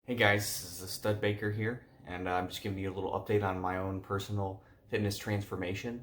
Hey guys, this is Stud Baker here, and I'm just giving you a little update on my own personal fitness transformation.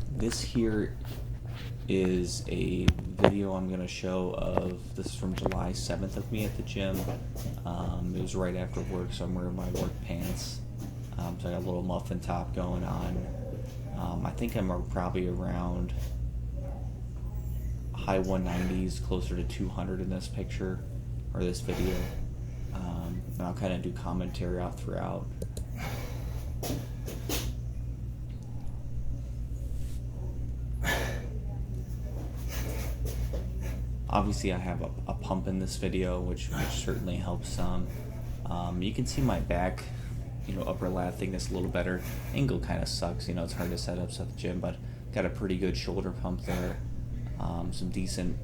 This here is a video I'm going to show of, this is from July 7th of me at the gym. It was right after work, so I'm wearing my work pants. So I got a little muffin top going on. I think I'm probably around high 190s, closer to 200 in this picture, or this video. And I'll kind of do commentary out throughout. Obviously I have a pump in this video, which certainly helps some. You can see my back, upper lat thickness a little better. Angle kind of sucks, it's hard to set up at the gym, but got a pretty good shoulder pump there. Some decent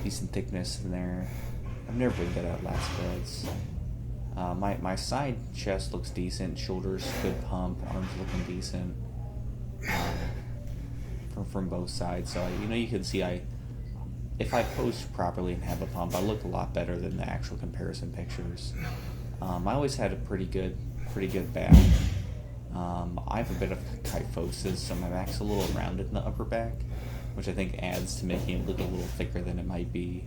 thickness in there. I've never been good at lat spreads. My side chest looks decent, shoulders good pump, arms looking decent from both sides. So you can see if I pose properly and have a pump, I look a lot better than the actual comparison pictures. I always had a pretty good back. I have a bit of kyphosis, so my back's a little rounded in the upper back, which I think adds to making it look a little thicker than it might be.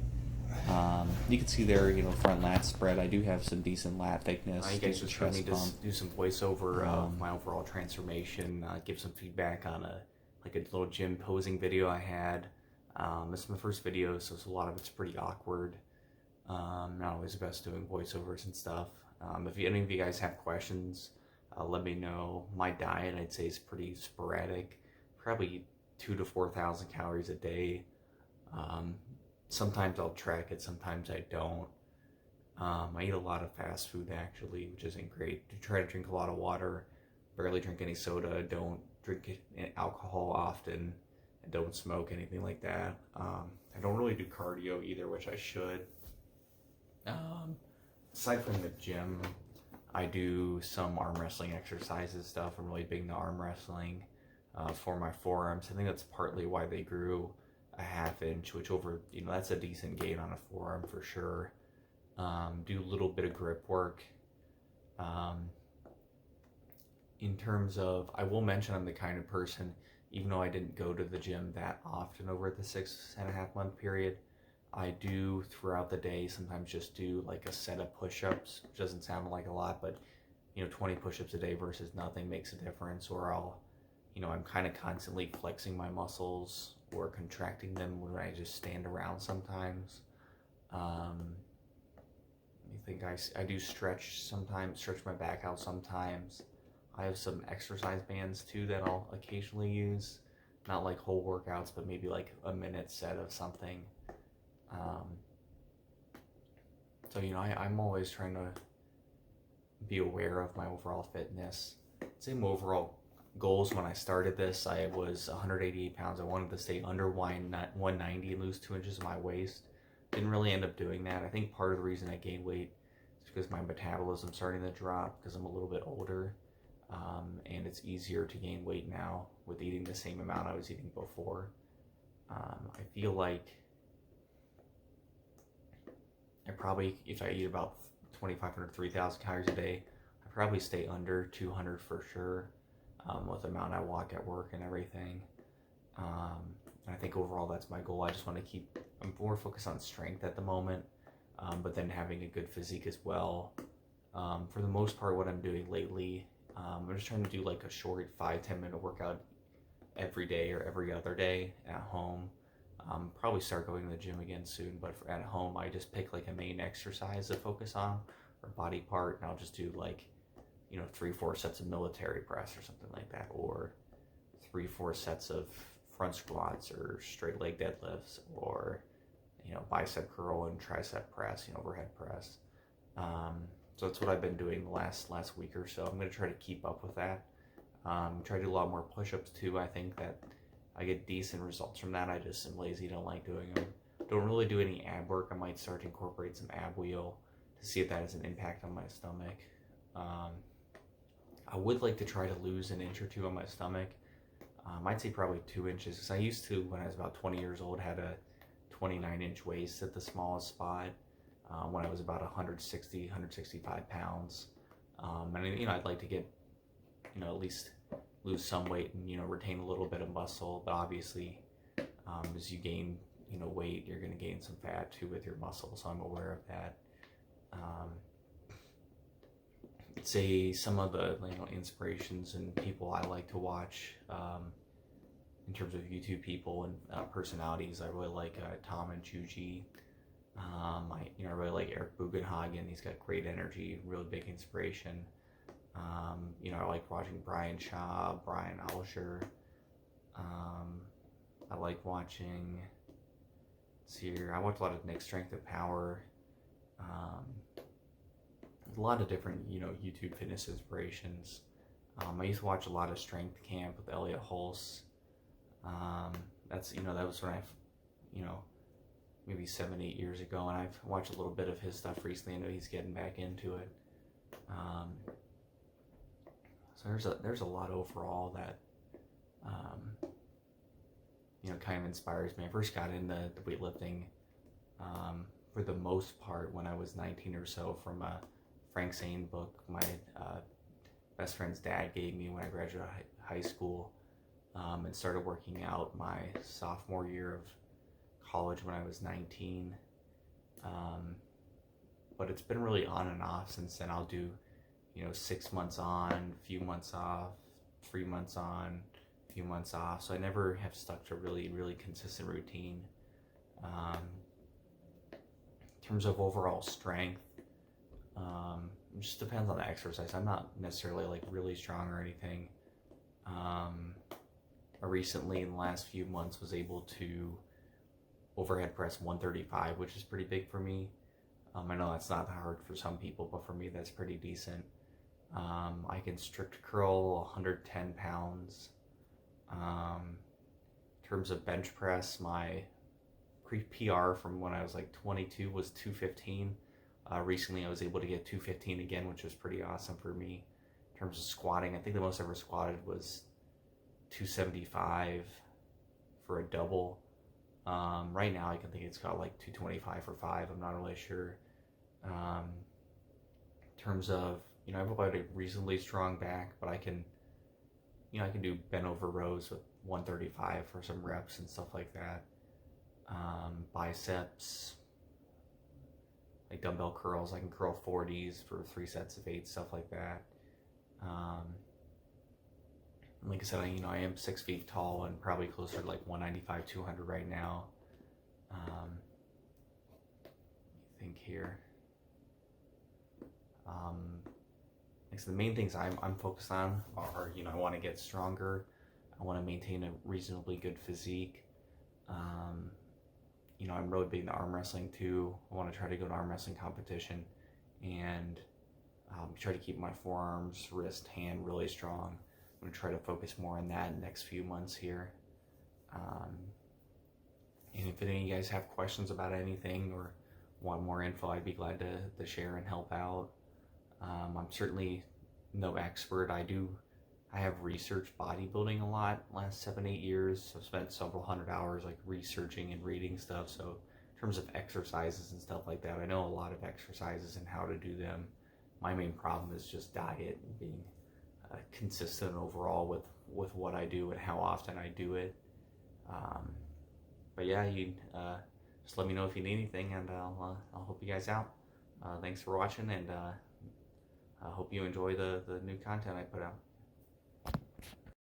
You can see there, front lat spread. I do have some decent lat thickness. You guys just heard me just do some voiceover of my overall transformation, give some feedback on a little gym posing video I had. This is my first video, so a lot of it's pretty awkward. Not always the best doing voiceovers and stuff. If any of you guys have questions, let me know. My diet, I'd say, is pretty sporadic. Probably 2,000 to 4,000 calories a day. Sometimes I'll track it, sometimes I don't. I eat a lot of fast food actually, which isn't great. I try to drink a lot of water, barely drink any soda, don't drink alcohol often, and don't smoke, anything like that. I don't really do cardio either, which I should. Aside from the gym, I do some arm wrestling exercises stuff. I'm really big into arm wrestling for my forearms. I think that's partly why they grew a ½ inch, which that's a decent gain on a forearm for sure. Do a little bit of grip work. In terms of, I will mention I'm the kind of person, even though I didn't go to the gym that often over the 6.5 month period, I do throughout the day sometimes just do like a set of push-ups, which doesn't sound like a lot, but 20 push-ups a day versus nothing makes a difference. Or I'm kind of constantly flexing my muscles or contracting them when I just stand around sometimes. I think I do stretch sometimes, stretch my back out sometimes. I have some exercise bands too that I'll occasionally use. Not like whole workouts, but maybe like a minute set of something. So I'm always trying to be aware of my overall fitness. Same overall goals when I started this, I was 188 pounds. I wanted to stay under 190 and lose 2 inches of my waist. Didn't really end up doing that. I think part of the reason I gained weight is because my metabolism's starting to drop because I'm a little bit older. And it's easier to gain weight now with eating the same amount I was eating before. I feel like I probably, if I eat about 2,500, 3,000 calories a day, I probably stay under 200 for sure. With the amount I walk at work and everything. And I think overall that's my goal. I just want to I'm more focused on strength at the moment, but then having a good physique as well. For the most part, what I'm doing lately, I'm just trying to do like a short 5-10 minute workout every day or every other day at home. Probably start going to the gym again soon, but at home I just pick like a main exercise to focus on or body part, and I'll just do like, 3-4 sets of military press or something like that, or 3-4 sets of front squats or straight leg deadlifts, or bicep curl and tricep press, overhead press. So that's what I've been doing the last week or so. I'm going to try to keep up with that. Try to do a lot more push-ups too. I think that I get decent results from that. I just am lazy, don't like doing them. Don't really do any ab work. I might start to incorporate some ab wheel to see if that has an impact on my stomach. I would like to try to lose an inch or two on my stomach. I'd say probably 2 inches, because I used to, when I was about 20 years old, had a 29-inch waist at the smallest spot when I was about 165 pounds. And I'd like to get, at least lose some weight and, retain a little bit of muscle. But obviously, as you gain, weight, you're going to gain some fat too with your muscle. So I'm aware of that. Say some of the inspirations and people I like to watch in terms of YouTube people and personalities. I really like Tom and Chuji. I really like Eric Bugenhagen. He's got great energy, really big inspiration. I like watching Brian Shaw, Brian Alsher. I like watching. Let's see here. I watch a lot of Nick Strength and Power. A lot of different, YouTube fitness inspirations. I used to watch a lot of Strength Camp with Elliot Hulse. That's, that was when maybe 7-8 years ago, and I've watched a little bit of his stuff recently. I know he's getting back into it. So there's a lot overall that, kind of inspires me. I first got into the weightlifting, for the most part when I was 19 or so, from a Frank Zane book my best friend's dad gave me when I graduated high school, and started working out my sophomore year of college when I was 19. But it's been really on and off since then. I'll do 6 months on, a few months off, 3 months on, a few months off. So I never have stuck to really, really consistent routine. In terms of overall strength, it just depends on the exercise. I'm not necessarily like really strong or anything. I recently, in the last few months, was able to overhead press 135, which is pretty big for me. I know that's not hard for some people, but for me that's pretty decent. I can strict curl 110 pounds. In terms of bench press, my PR from when I was like 22 was 215. Recently I was able to get 215 again, which was pretty awesome for me. In terms of squatting, I think the most I ever squatted was 275 for a double. Right now I can think it's got like 225 for 5. I'm not really sure. In terms of, I have about a reasonably strong back, but I can do bent over rows with 135 for some reps and stuff like that. Biceps, like dumbbell curls, I can curl 40s for 3 sets of 8, stuff like that. Like I said, I am 6 feet tall and probably closer to like 195, 200 right now. Let me think here. Like the main things I'm focused on are, I want to get stronger. I want to maintain a reasonably good physique. I'm really big into arm wrestling too. I want to try to go to arm wrestling competition and try to keep my forearms, wrist, hand really strong. I'm going to try to focus more on that in the next few months here. And if any of you guys have questions about anything or want more info, I'd be glad to share and help out. I'm certainly no expert. I have researched bodybuilding a lot last 7-8 years. I've spent several hundred hours like researching and reading stuff. So in terms of exercises and stuff like that, I know a lot of exercises and how to do them. My main problem is just diet and being consistent overall with what I do and how often I do it. But yeah, you just let me know if you need anything, and I'll help you guys out. Thanks for watching, and I hope you enjoy the new content I put out.